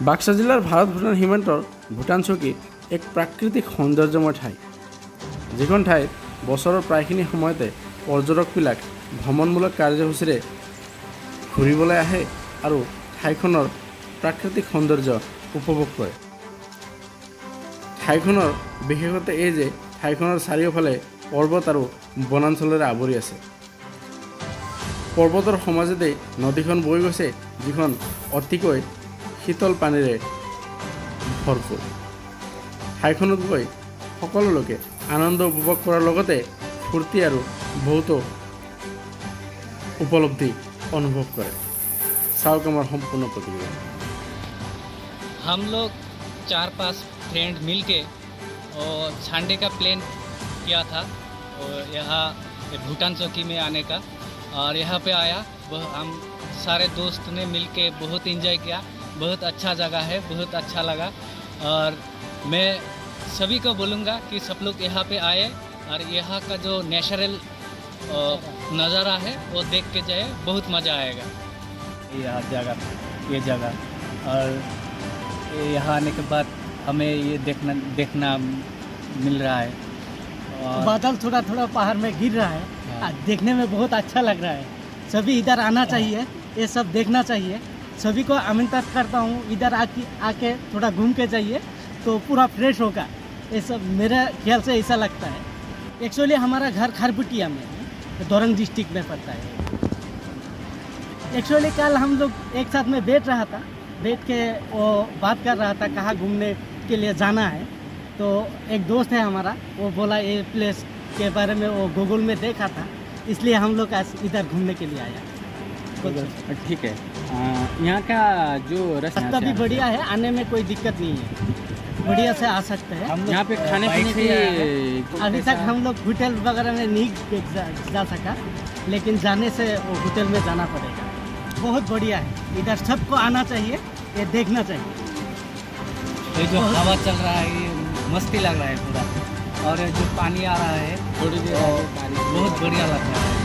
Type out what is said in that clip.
বাক্সা জিলাৰ ভাৰত ভূটান সীমান্তৰ ভূটান চকী এক প্ৰাকৃতিক সৌন্দৰ্যময় ঠাই, যিখন ঠাইত বছৰৰ প্ৰায়খিনি সময়তে পৰ্যটকবিলাক ভ্ৰমণমূলক কাৰ্যসূচীৰে ঘূৰিবলৈ আহে আৰু ঠাইখনৰ প্ৰাকৃতিক সৌন্দৰ্য উপভোগ কৰে। ঠাইখনৰ বিশেষত্ব এই যে ঠাইখনৰ চাৰিওফালে পৰ্বত আৰু বনাঞ্চলেৰে আৱৰি আছে। পৰ্বতৰ সমাজতে নদীখন বৈ গৈছে, যিখন অতিকৈ শীতল পানীৰে ভৰপূৰ। ঠাইখনত গৈ সকলো লোকে আনন্দ উপভোগ কৰাৰ লগতে ফূৰ্তি আৰু বহুতো উপলব্ধি অনুভৱ কৰে। চাওক আমাৰ সম্পূৰ্ণ প্ৰতিবেদন। हम लोग 4-5 फ्रेंड मिलके और छांडे का प्लान किया था और यहाँ भूटान चौकी में आने का, और यहाँ पे आया। हम सारे दोस्त ने मिलके बहुत एंजॉय किया। बहुत अच्छा जगह है, बहुत अच्छा लगा। और मैं सभी को बोलूँगा कि सब लोग यहाँ पे आए और यहाँ का जो नेचुरल नज़ारा है वो देख के जाए, बहुत मज़ा आएगा। ये जगह और यहाँ आने के बाद हमें ये देखना मिल रहा है। और बादल थोड़ा थोड़ा पहाड़ में गिर रहा है। देखने में बहुत अच्छा लग रहा है। सभी इधर आना चाहिए, ये सब देखना चाहिए। सभी को आमंत्रित करता हूँ, इधर आके थोड़ा घूम के जाइए तो पूरा फ्रेश होगा। ये सब मेरे ख्याल से ऐसा लगता है। एक्चुअली हमारा घर खरबुटिया में है, दोरंग डिस्ट्रिक्ट में पड़ता है। एक्चुअली कल हम लोग एक साथ में बैठ के वो बात कर रहा था कहाँ घूमने के लिए जाना है। तो एक दोस्त है हमारा, वो बोला ये प्लेस के बारे में वो गूगल में देखा था, इसलिए हम लोग आज इधर घूमने के लिए आया। ठीक है। यहाँ का जो रास्ता भी बढ़िया है, आने में कोई दिक्कत नहीं है, बढ़िया से आ सकते हैं। यहाँ पे खाने पीने की अभी तक हम लोग होटल वगैरह में नहीं जा सका, लेकिन जाने से वो होटल में जाना पड़ेगा। बहुत बढ़िया है, इधर सबको आना चाहिए, ये देखना चाहिए। ये जो हवा चल रहा है ये मस्ती लग रहा है पूरा, और ये जो पानी आ रहा है थोड़ी देर बहुत बढ़िया लग रहा है।